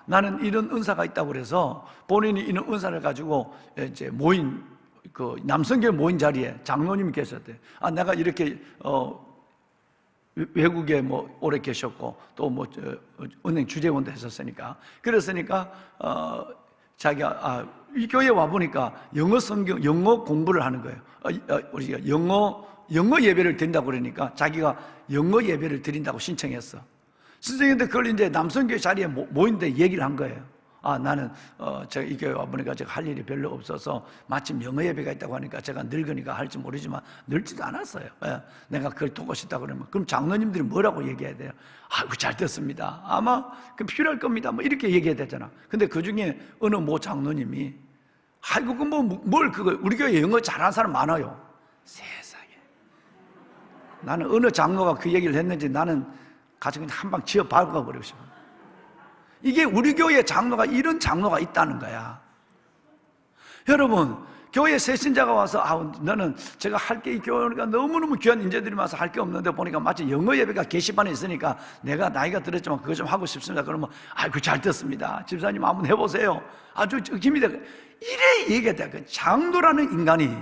나는 이런 은사가 있다고 그래서 본인이 이런 은사를 가지고 이제 모인 그 남성교회 모인 자리에 장로님이 계셨대요. 내가 이렇게 외국에 뭐 오래 계셨고 또 뭐 은행 주재원도 했었으니까 그랬으니까 자기가 이 교회에 와보니까 영어 성경, 영어 공부를 하는 거예요. 우리가 영어 예배를 드린다고 그러니까 자기가 영어 예배를 드린다고 신청했어. 신청했는데 그걸 이제 남성교회 자리에 모인데 얘기를 한 거예요. 나는 제가 이 교회 와보니까 제가 할 일이 별로 없어서 마침 영어 예배가 있다고 하니까 제가 늙으니까 할지 모르지만 늙지도 않았어요. 내가 그걸 돕고 싶다 그러면 그럼 장로님들이 뭐라고 얘기해야 돼요? 아이고 잘 됐습니다. 아마 그 필요할 겁니다. 뭐 이렇게 얘기해야 되잖아. 근데 그 중에 어느 모 장로님이 아이고 그 뭘 그거 우리 교회 영어 잘하는 사람 많아요. 세상에. 나는 어느 장로가 그 얘기를 했는지 나는 가서 그냥 한 방 지어 밟아 버리고 싶어. 이게 우리 교회 장로가 이런 장로가 있다는 거야. 여러분, 교회 새신자가 와서 너는 제가 할 게 이 교회가 너무너무 귀한 인재들이 와서 할 게 없는데 보니까 마치 영어 예배가 게시판에 있으니까 내가 나이가 들었지만 그거 좀 하고 싶습니다. 그러면 아이고 잘 됐습니다. 집사님 한번 해보세요. 아주 힘이 돼. 이래 얘기했다. 그 장로라는 인간이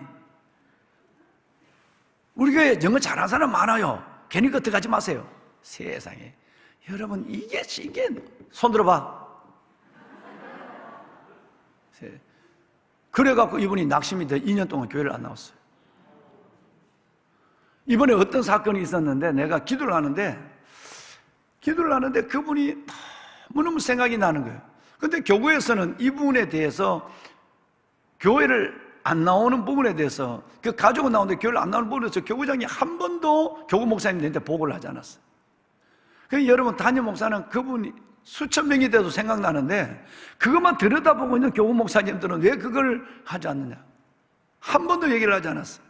우리 교회에 영어 잘하는 사람 많아요. 괜히 그거 들어가지 마세요. 세상에. 여러분 이게 손 들어봐. 그래갖고 이분이 낙심이 돼 2년 동안 교회를 안 나왔어요. 이번에 어떤 사건이 있었는데 내가 기도를 하는데 그분이 너무너무 생각이 나는 거예요. 근데 교구에서는 이 부분에 대해서 교회를 안 나오는 부분에 대해서 그 가족은 나오는데 교회를 안 나오는 부분에 대해서 교구장이 한 번도 교구 목사님한테 보고를 하지 않았어요. 그러니까 여러분 담임 목사는 그분이 수천 명이 돼도 생각나는데 그것만 들여다보고 있는 교구 목사님들은 왜 그걸 하지 않느냐? 한 번도 얘기를 하지 않았어요.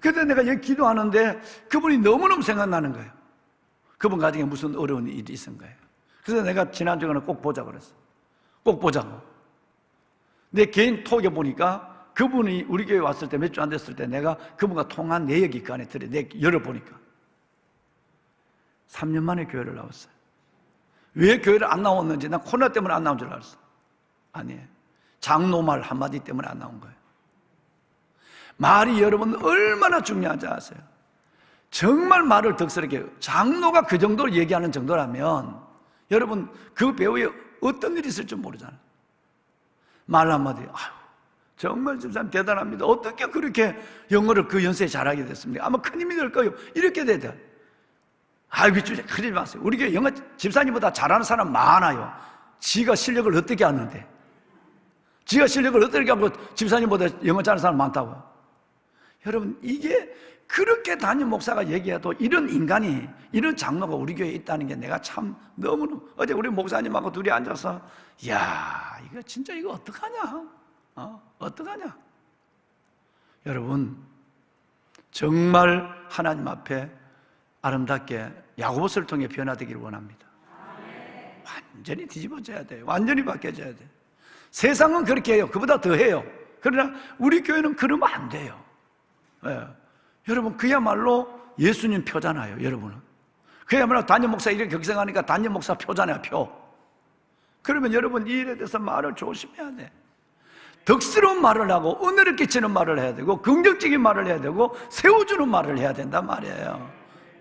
그때 내가 여기 기도하는데 그분이 너무너무 생각나는 거예요. 그분 가정에 무슨 어려운 일이 있은 거예요. 그래서 내가 지난주에는 꼭 보자고 그랬어. 꼭 보자고. 내 개인 톡에 보니까 그분이 우리 교회 왔을 때 몇 주 안 됐을 때 내가 그분과 통한 내역이 그 안에 들어. 내가 열어보니까 3년 만에 교회를 나왔어요. 왜 교회를 안 나왔는지 난 코로나 때문에 안 나온 줄 알았어. 아니에요. 장로말 한마디 때문에 안 나온 거예요. 말이 여러분 얼마나 중요한지 아세요? 정말 말을 덕스럽게 장로가 그 정도로 얘기하는 정도라면 여러분 그 배우에 어떤 일이 있을 줄 모르잖아요. 말 한마디 정말 집사님 대단합니다. 어떻게 그렇게 영어를 그 연세에 잘하게 됐습니까? 아마 큰 힘이 될 거예요. 이렇게 돼야 돼요. 아이고 주제 그러지 마세요. 우리 교회 영어 집사님보다 잘하는 사람 많아요. 지가 실력을 어떻게 아는데 지가 실력을 어떻게 하고 집사님보다 영어 잘하는 사람 많다고. 여러분 이게 그렇게 담임 목사가 얘기해도 이런 인간이 이런 장로가 우리 교회에 있다는 게 내가 참 너무너무 어제 우리 목사님하고 둘이 앉아서 야 이거 진짜 이거 어떡하냐 어떡하냐. 여러분 정말 하나님 앞에 아름답게 야고보서를 통해 변화되기를 원합니다. 완전히 뒤집어져야 돼요. 완전히 바뀌어져야 돼요. 세상은 그렇게 해요. 그보다 더 해요. 그러나 우리 교회는 그러면 안 돼요. 예. 여러분 그야말로 예수님 표잖아요. 여러분은 그야말로 담임 목사 이렇게 격생하니까 담임 목사 표잖아요. 표. 그러면 여러분 이 일에 대해서 말을 조심해야 돼. 덕스러운 말을 하고 은혜를 끼치는 말을 해야 되고 긍정적인 말을 해야 되고 세워주는 말을 해야 된단 말이에요.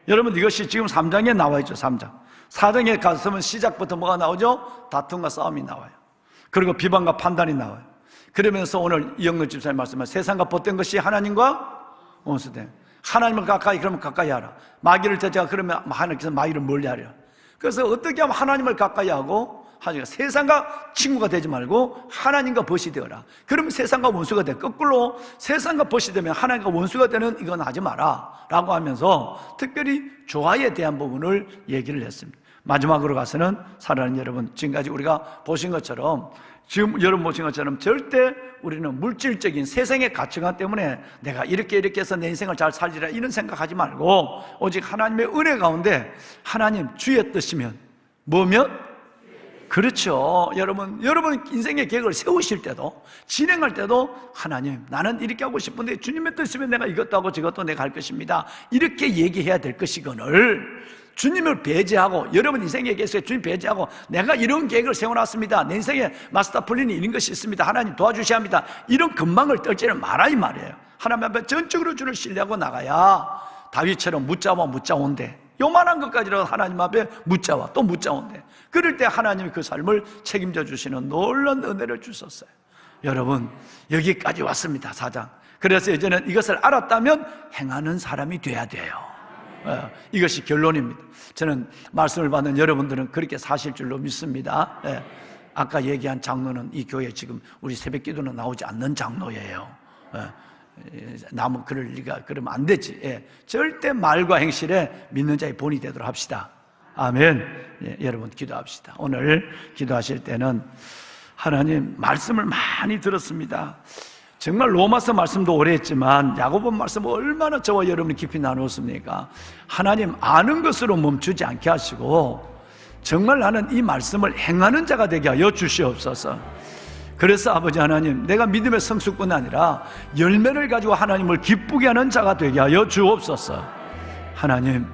여러분 이것이 지금 3장에 나와 있죠. 3장 4장에 갔으면 시작부터 뭐가 나오죠? 다툼과 싸움이 나와요. 그리고 비방과 판단이 나와요. 그러면서 오늘 이영렬 집사님 말씀은 세상과 벗된 것이 하나님과 원수된 하나님을 가까이 그러면 가까이 하라. 마귀를 대적하 그러면 하나님께서 마귀를 멀리하리라. 그래서 어떻게 하면 하나님을 가까이 하고 하나님과 세상과 친구가 되지 말고 하나님과 벗이 되어라. 그러면 세상과 원수가 돼. 거꾸로 세상과 벗이 되면 하나님과 원수가 되는 이건 하지 마라 라고 하면서 특별히 조화에 대한 부분을 얘기를 했습니다. 마지막으로 가서는 사랑하는 여러분, 지금까지 우리가 보신 것처럼 지금 여러분 보신 것처럼 절대 우리는 물질적인 세상의 가치관 때문에 내가 이렇게 해서 내 인생을 잘 살리라 이런 생각하지 말고 오직 하나님의 은혜 가운데 하나님 주의 뜻이면 뭐면? 그렇죠. 여러분 인생의 계획을 세우실 때도 진행할 때도 하나님 나는 이렇게 하고 싶은데 주님의 뜻이면 내가 이것도 하고 저것도 내가 할 것입니다 이렇게 얘기해야 될 것이거늘 주님을 배제하고 여러분 인생의 계획에 주님 배제하고 내가 이런 계획을 세워놨습니다 내 인생에 마스터 플랜이 이런 것이 있습니다 하나님 도와주셔야 합니다 이런 근방을 떨지는 마라 이 말이에요. 하나님 앞에 전적으로 주를 신뢰하고 나가야 다윗처럼 묻자와 묻자온데 요만한 것까지라도 하나님 앞에 묻자와 또 묻자온데, 그럴 때 하나님이 그 삶을 책임져 주시는 놀라운 은혜를 주셨어요. 여러분, 여기까지 왔습니다. 4장. 그래서 이제는 이것을 알았다면 행하는 사람이 돼야 돼요. 이것이 결론입니다. 저는 말씀을 받는 여러분들은 그렇게 사실 줄로 믿습니다. 아까 얘기한 장로는 이 교회 지금 우리 새벽 기도는 나오지 않는 장로예요. 그럴 리가, 그러면 안 되지. 절대 말과 행실에 믿는 자의 본이 되도록 합시다. 아멘. 여러분 기도합시다. 오늘 기도하실 때는 하나님, 말씀을 많이 들었습니다. 정말 로마서 말씀도 오래 했지만 야고보 말씀 얼마나 저와 여러분이 깊이 나누었습니까? 하나님, 아는 것으로 멈추지 않게 하시고 정말 나는 이 말씀을 행하는 자가 되게 하여 주시옵소서. 그래서 아버지 하나님, 내가 믿음의 성숙뿐 아니라 열매를 가지고 하나님을 기쁘게 하는 자가 되게 하여 주옵소서. 하나님,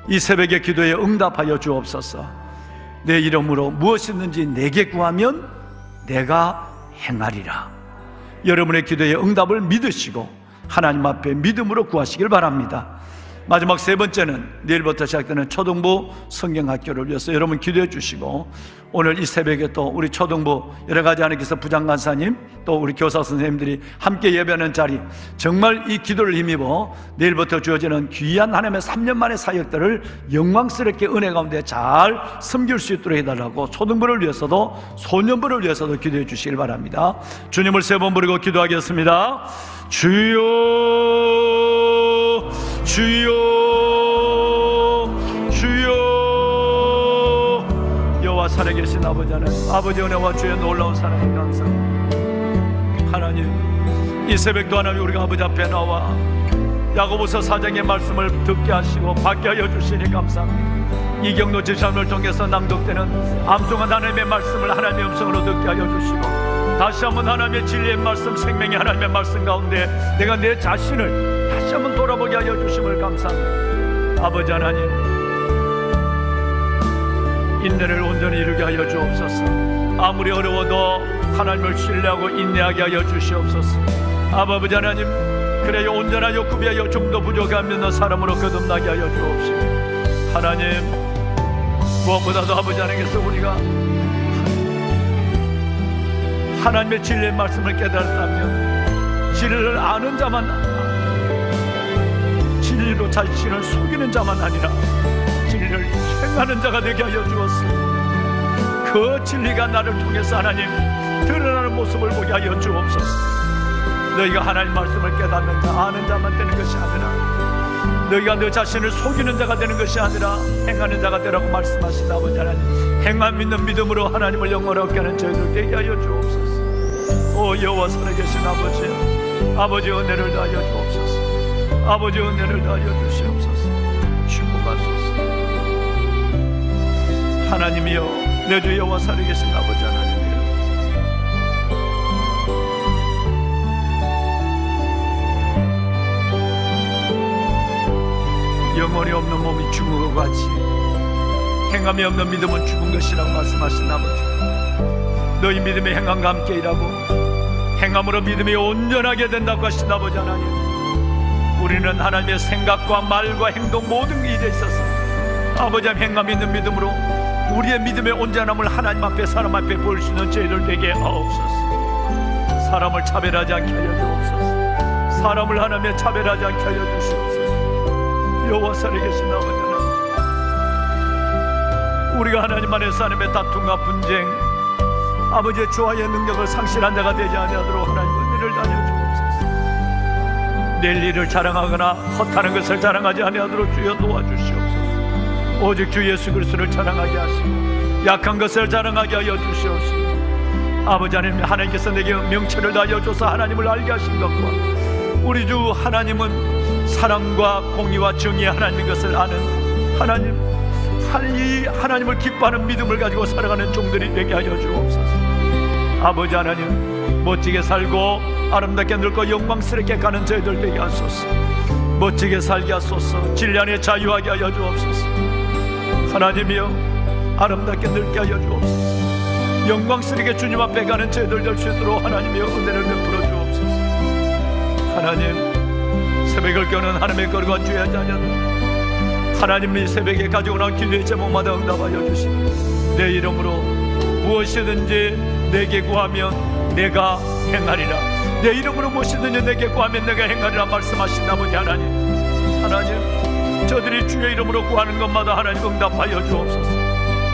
이 새벽의 기도에 응답하여 주옵소서. 내 이름으로 무엇이든지 내게 구하면 내가 행하리라. 여러분의 기도의 응답을 믿으시고 하나님 앞에 믿음으로 구하시길 바랍니다. 마지막 세 번째는 내일부터 시작되는 초등부 성경학교를 위해서 여러분 기도해 주시고, 오늘 이 새벽에 또 우리 초등부 여러 가지 하나님께서 부장간사님 또 우리 교사 선생님들이 함께 예배하는 자리, 정말 이 기도를 힘입어 내일부터 주어지는 귀한 하나님의 3년 만의 사역들을 영광스럽게 은혜 가운데 잘 섬길 수 있도록 해달라고 초등부를 위해서도 소년부를 위해서도 기도해 주시길 바랍니다. 주님을 세 번 부르고 기도하겠습니다. 주여, 주여, 주여. 여호와 살아계신 아버지 하나님, 아버지 은혜와 주의 놀라운 사랑에 감사합니다. 하나님, 이 새벽도 하나님 우리가 아버지 앞에 나와 야고보서 4장의 말씀을 듣게 하시고 받게 하여 주시니 감사합니다. 이경노 지사님을 통해서 낭독되는 암송한 하나님의 말씀을 하나님의 음성으로 듣게 하여 주시고, 다시 한번 하나님의 진리의 말씀, 생명의 하나님의 말씀 가운데 내가 내 자신을 다시 한번 돌아보게 하여 주심을 감사합니다. 아버지 하나님, 인내를 온전히 이루게 하여 주옵소서. 아무리 어려워도 하나님을 신뢰하고 인내하게 하여 주시옵소서. 아버지 하나님, 그래야 온전하여 구비하여 좀 더 부족하면 사람으로 거듭나게 하여 주옵시고, 하나님, 무엇보다도 아버지 하나님께서 우리가 하나님의 진리의 말씀을 깨달았다면 진리를 아는 자만, 진리로 자신을 속이는 자만 아니라 진리를 행하는 자가 되게 하여 주었습니다. 그 진리가 나를 통해서 하나님 드러나는 모습을 보게 하여 주옵소서. 너희가 하나님 말씀을 깨닫는 자, 아는 자만 되는 것이 아니라 너희가 너 자신을 속이는 자가 되는 것이 아니라 행하는 자가 되라고 말씀하신 아버지 하나님, 행함 있는 믿음으로 하나님을 영원하게 하는 저희들 되게 하여 주옵소서. 오 여호와 살아계신 아버지, 아버지 은혜를 다하여 주옵소서. 아버지 은혜를 다하여 주시옵소서. 축복하소서. 하나님이여, 내 주 여호와 살아계신 아버지 하나님이여, 영혼이 없는 몸이 죽은 것 같이 행함이 없는 믿음은 죽은 것이라고 말씀하신 아버지, 너희 믿음의 행함과 함께 일하고 행함으로 믿음이 온전하게 된다고 하신 아버지 하나님, 우리는 하나님의 생각과 말과 행동 모든 일에 있어서 아버지 행함 있는 믿음으로 우리의 믿음의 온전함을 하나님 앞에 사람 앞에 보일 수 있는 저희들 되게 하옵소서. 사람을 차별하지 않게 하여 주옵소서. 사람을 하나님의 차별하지 않게 하여 주시옵소서. 여호와 살아계신 아버지 하나님, 우리가 하나님 안에서 하나님의 다툼과 분쟁, 아버지의 조화의 능력을 상실한 자가 되지 아니하도록 하나님 은혜를 다하여 주옵소서. 낼 일을 자랑하거나 헛하는 것을 자랑하지 아니하도록 주여 도와주시옵소서. 오직 주 예수 그리스도를 자랑하게 하시고 약한 것을 자랑하게 하여 주시옵소서. 아버지 하나님, 하나님께서 내게 명철을 다하여 줘서 하나님을 알게 하신 것과 우리 주 하나님은 사랑과 공의와 정의의 하나님인 것을 아는 하나님, 이 하나님을 기뻐하는 믿음을 가지고 살아가는 종들이 되게 하여 주옵소서. 아버지 하나님, 멋지게 살고 아름답게 늙고 영광스럽게 가는 저희들 되게 하소서. 멋지게 살게 하소서. 진리 안에 자유하게 하여 주옵소서. 하나님이여, 아름답게 늙게 하여 주옵소서. 영광스럽게 주님 앞에 가는 저희들 될 수 있도록 하나님이여 은혜를 베풀어 주옵소서. 하나님, 새벽을 껴는 하나님의 거룩한 주의 자녀들, 하나님 이 새벽에 가지고 나온 기도의 제목마다 응답하여 주시고 내 이름으로 무엇이든지 내게 구하면 내가 행하리라. 내 이름으로 무엇이든지 내게 구하면 내가 행하리라 말씀하신 아버지 하나님, 저들이 주의 이름으로 구하는 것마다 하나님 응답하여 주옵소서.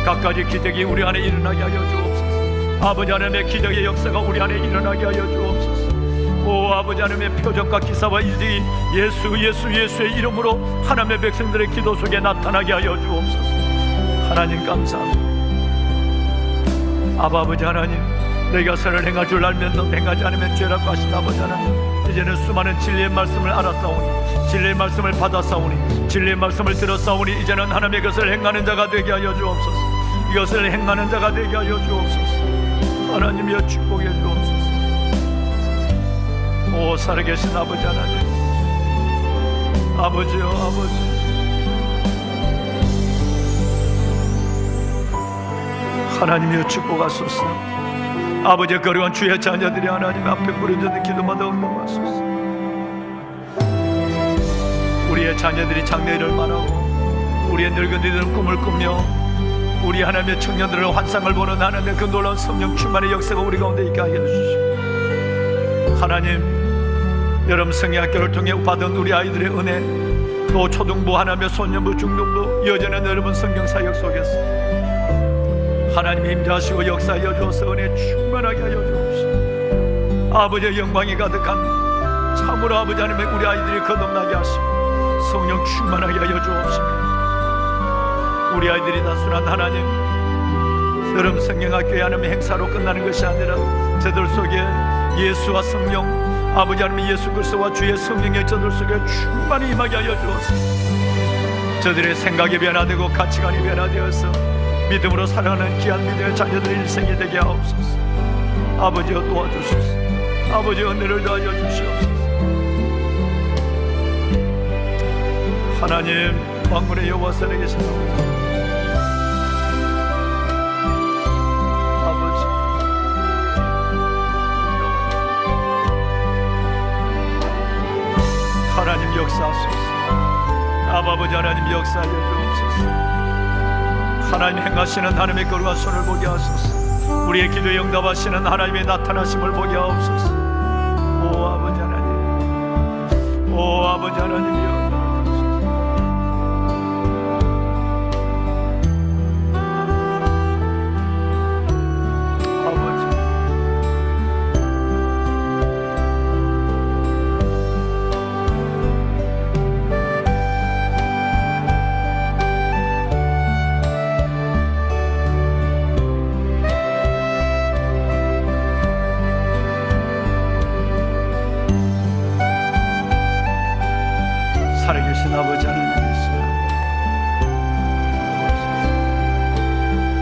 각가지 기적이 우리 안에 일어나게 하여 주옵소서. 아버지 하나님의 기적의 역사가 우리 안에 일어나게 하여 주옵소서. 오 아버지 하나님의 표적과 기사와 이적이 예수의 이름으로 하나님의 백성들의 기도 속에 나타나게 하여 주옵소서. 하나님 감사합니다. 아버지 하나님, 내가 선을 행할 줄 알면서 행하지 않으면 죄라고 하신 아버지 하나님, 이제는 수많은 진리의 말씀을 알았사오니, 진리의 말씀을 받았사오니, 진리의 말씀을 들었사오니 이제는 하나님의 것을 행하는 자가 되게 하여 주옵소서. 이것을 행하는 자가 되게 하여 주옵소서. 하나님이여 축복해 주옵소서. 오 살아계신 아버지 하나님, 아버지요 아버지, 하나님이여 축복하소서. 아버지의 거룩한 주의 자녀들이 하나님 앞에 부르짖는 기도마다 응답하소서. 우리의 자녀들이 장래일을 말하고 우리의 늙은이들은 꿈을 꾸며 우리 하나님의 청년들은 환상을 보는 하나님의 그 놀라운 성령 충만의 역사가 우리 가운데 있게 하여 주시고, 하나님 여러분 성경학교를 통해 받은 우리 아이들의 은혜, 또 초등부 하나님의 소년부 중등부 여전한 여러분 성경 사역 속에서 하나님의 임재하시고 역사하여 주어서 은혜 충만하게 하여 주옵시고, 아버지의 영광이 가득한 참으로 아버지 하나님의 우리 아이들이 거듭나게 하시고 성령 충만하게 하여 주옵시고, 우리 아이들이 단순한 하나님 여러분 성경학교의 하나님의 행사로 끝나는 것이 아니라 저들 속에 예수와 성령, 아버지 하나님 예수 그리스도와 주의 성령의 저들 속에 충만히 임하게 하여 주옵소서. 저들의 생각이 변화되고 가치관이 변화되어서 믿음으로 살아가는 귀한 믿음의 자녀들의 일생이 되게 하옵소서. 아버지여 도와주소서. 아버지의 은혜를 더하여 주시옵소서. 하나님 만군의 여호와 살아계신 아버지, 하나님 역사하소서. 아버지 하나님 역사하여 주옵소서. 하나님 행하시는 하나님의 거룩한 손을 보게 하소서. 우리의 기도에 응답하시는 하나님의 나타나심을 보게 하옵소서. 오 아버지 하나님, 오 아버지 하나님이여, 살아계신 아버지 하나님이시여,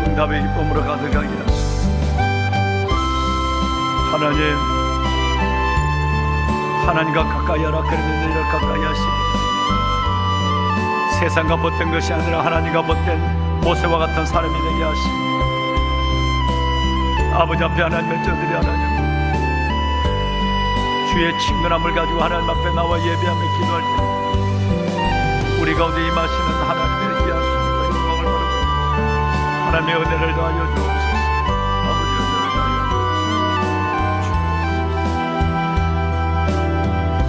응답의 기쁨으로 가득하게 하소서. 하나님과 가까이 하라 그러는 일을 가까이 하시고, 세상과 벗된 것이 아니라 하나님과 벗된 모세와 같은 사람이 되게 하시고, 아버지 앞에 하나님의 저들이 하나님 주의 친근함을 가지고 하나님 앞에 나와 예배하며 기도할 때 우리 가운데 임하시는 하나님의 귀한 손과 영광을 바라보고 하나님의 은혜를 더하여 주옵소서.